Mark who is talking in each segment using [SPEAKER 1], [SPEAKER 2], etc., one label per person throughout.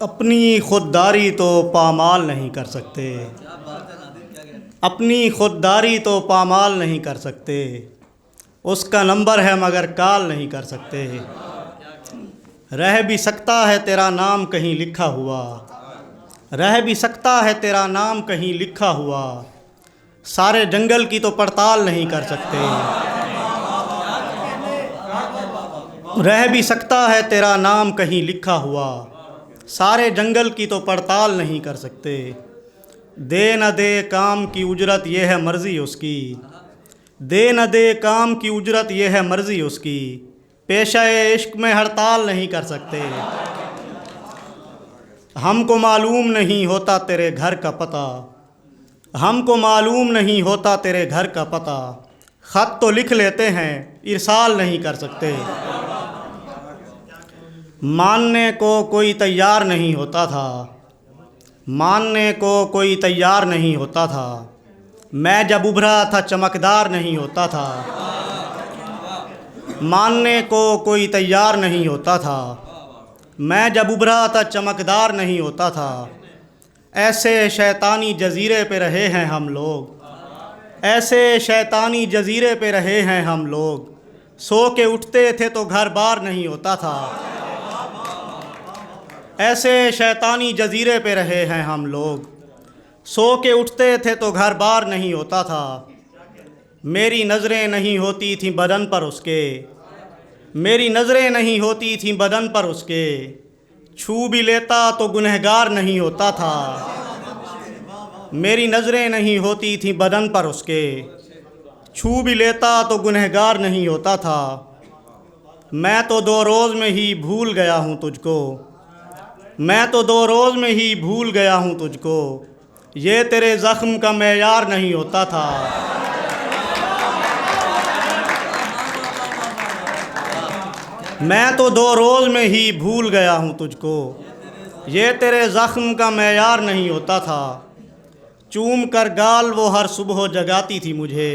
[SPEAKER 1] अपनी खुददारी तो पामाल नहीं कर सकते, अपनी खुददारी तो पामाल नहीं कर सकते, उसका नंबर है मगर कॉल नहीं कर सकते। रह भी सकता है तेरा नाम कहीं लिखा हुआ, रह भी सकता है तेरा नाम कहीं लिखा हुआ, सारे जंगल की तो पड़ताल नहीं कर सकते। रह भी सकता है तेरा नाम कहीं लिखा हुआ, सारे जंगल की तो पड़ताल नहीं कर सकते। दे न दे काम की उजरत ये है मर्ज़ी उसकी, दे न दे काम की उजरत ये है मर्ज़ी उसकी, पेशा-ए इश्क में हड़ताल नहीं कर सकते। हमको मालूम नहीं होता तेरे घर का पता, हमको मालूम नहीं होता तेरे घर का पता, ख़त तो लिख लेते हैं इरसाल नहीं कर सकते। मानने को कोई तैयार नहीं होता था, मानने को कोई तैयार नहीं होता था, मैं जब उभरा था चमकदार नहीं होता था। मानने को कोई तैयार नहीं होता था, मैं जब उभरा था चमकदार नहीं होता था। ऐसे शैतानी जजीरे पे रहे हैं हम लोग, ऐसे शैतानी जजीरे पे रहे हैं हम लोग, सो के उठते थे तो घर बार नहीं होता था। ऐसे शैतानी जजीरे पे रहे हैं हम लोग, सो के उठते थे तो घर बार नहीं होता था। मेरी नज़रें नहीं होती थीं बदन पर उसके, मेरी नज़रें नहीं होती थीं बदन पर उसके, छू भी लेता तो गुनहगार नहीं होता था। मेरी नज़रें नहीं होती थीं बदन पर उसके, छू भी लेता तो गुनहगार नहीं होता था। मैं तो 2 रोज़ में ही भूल गया हूँ तुझको, मैं तो 2 रोज़ में ही भूल गया हूँ तुझको, ये तेरे ज़ख्म का मेयार नहीं होता था। मैं तो 2 रोज़ में ही भूल गया हूँ तुझको, ये तेरे ज़ख्म का मेयार नहीं होता था। चूम कर गाल वो हर सुबह जगाती थी मुझे,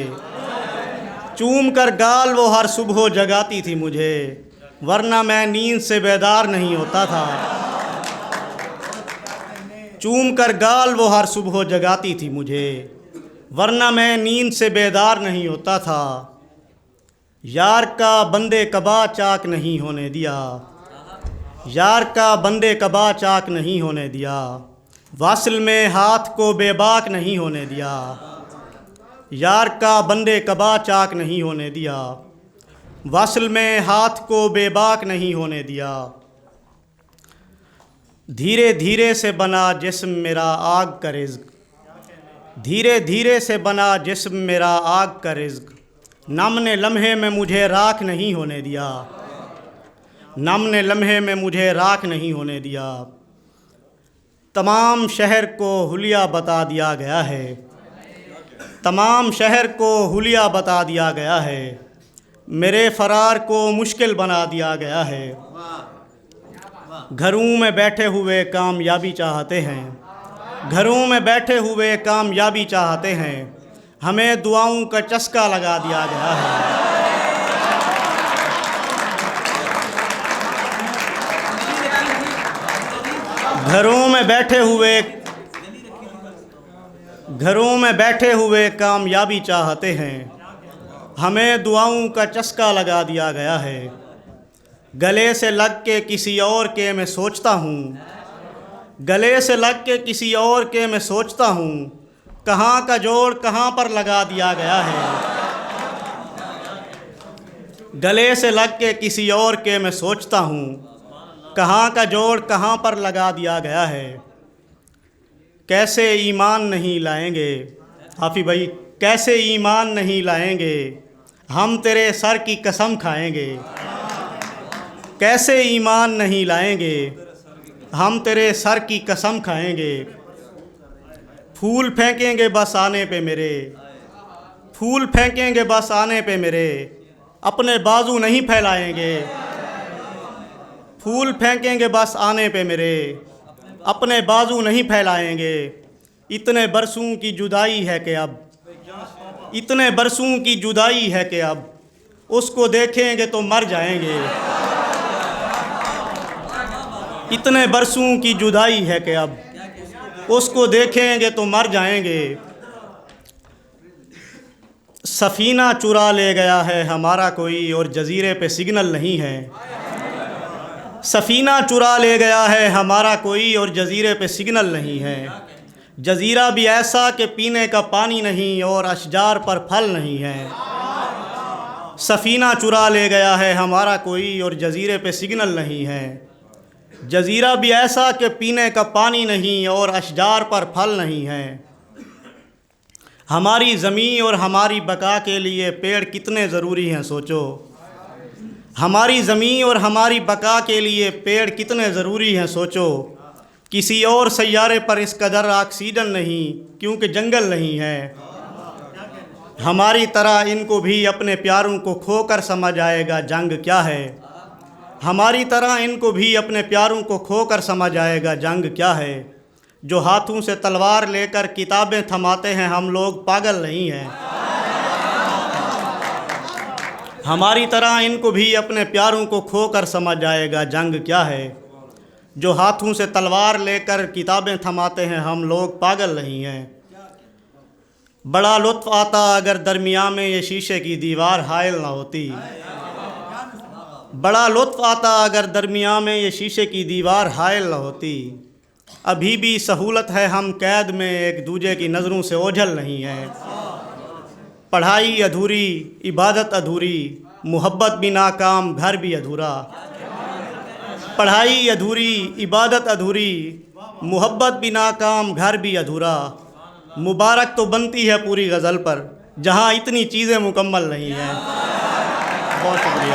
[SPEAKER 1] चूम कर गाल वो हर सुबह जगाती थी मुझे, वरना मैं नींद से बेदार नहीं होता था। चूम कर गाल वो हर सुबह जगाती थी मुझे, वरना मैं नींद से बेदार नहीं होता था। यार का बंदे कबा चाक नहीं होने दिया, यार का बंदे कबा चाक नहीं होने दिया, वासिल में हाथ को बेबाक नहीं होने दिया। यार का बंदे कबा चाक नहीं होने दिया, वासिल में हाथ को बेबाक नहीं होने दिया। धीरे धीरे से बना जिस्म मेरा आग का रिज़्क़, धीरे धीरे से बना जिस्म मेरा आग का रिज़्क़, नम ने लम्हे में मुझे राख नहीं होने दिया, नम ने लम्हे में मुझे राख नहीं होने दिया। तमाम शहर को हुलिया बता दिया गया है, तमाम शहर को हुलिया बता दिया गया है, मेरे फ़रार को मुश्किल बना दिया गया है। घरों में बैठे हुए कामयाबी चाहते हैं, घरों में बैठे हुए कामयाबी चाहते हैं, हमें दुआओं का चस्का लगा दिया गया है। घरों में बैठे हुए, घरों में बैठे हुए कामयाबी चाहते हैं, हमें दुआओं का चस्का लगा दिया गया है। गले से लग के किसी और के मैं सोचता हूँ, गले से लग के किसी और के मैं सोचता हूँ, कहाँ का जोड़ कहाँ पर लगा दिया गया है। गले से लग के किसी और के मैं सोचता हूँ, कहाँ का जोड़ कहाँ पर लगा दिया गया है। कैसे ईमान नहीं लाएंगे हाफी भाई, कैसे ईमान नहीं लाएंगे, हम तेरे सर की कसम खाएंगे। कैसे ईमान नहीं लाएंगे, हम तेरे सर की कसम खाएंगे। फूल फेंकेंगे बस आने पे मेरे, फूल फेंकेंगे बस आने पे मेरे, अपने बाजू नहीं फैलाएंगे। फूल फेंकेंगे बस आने पे मेरे, अपने बाजू नहीं फैलाएंगे। इतने बरसों की जुदाई है कि अब, इतने बरसों की जुदाई है कि अब उसको देखेंगे तो मर जाएंगे। इतने बरसों की जुदाई है कि अब उसको देखेंगे तो मर जाएंगे। सफ़ीना चुरा ले गया है हमारा कोई और जजीरे पे सिग्नल नहीं है। सफ़ीना चुरा ले गया है हमारा कोई और जजीरे पे सिग्नल नहीं है। जजीरा भी ऐसा कि पीने का पानी नहीं और अशजार पर फल नहीं है। सफ़ीना चुरा ले गया है हमारा कोई और जजीरे पे सिग्नल नहीं है। जजीरा भी ऐसा कि पीने का पानी नहीं और अशजार पर फल नहीं है। हमारी ज़मीन और हमारी बका के लिए पेड़ कितने ज़रूरी हैं सोचो। हमारी ज़मीन और हमारी बका के लिए पेड़ कितने ज़रूरी हैं सोचो। किसी और सैयारे पर इस कदर ऑक्सीजन नहीं क्योंकि जंगल नहीं है। हमारी तरह इनको भी अपने प्यारों को खोकर समझ आएगा जंग क्या है। हमारी तरह इनको भी अपने प्यारों को खोकर समझ आएगा जंग क्या है। जो हाथों से तलवार लेकर किताबें थमाते हैं हम लोग पागल नहीं हैं। हमारी तरह इनको भी अपने प्यारों को खोकर समझ आएगा जंग क्या है। जो हाथों से तलवार लेकर किताबें थमाते हैं हम लोग पागल नहीं हैं। बड़ा लुत्फ़ आता अगर दरमियान में ये शीशे की दीवार हायल ना होती। बड़ा लुत्फ़ आता अगर दरमियान में ये शीशे की दीवार हायल ना होती। अभी भी सहूलत है हम कैद में एक दूजे की नज़रों से ओझल नहीं है। पढ़ाई अधूरी इबादत अधूरी मोहब्बत भी नाकाम घर भी अधूरा। पढ़ाई अधूरी इबादत अधूरी मोहब्बत भी नाकाम घर भी अधूरा। मुबारक तो बनती है पूरी गज़ल पर जहाँ इतनी चीज़ें मुकम्मल नहीं हैं। बहुत शुक्रिया।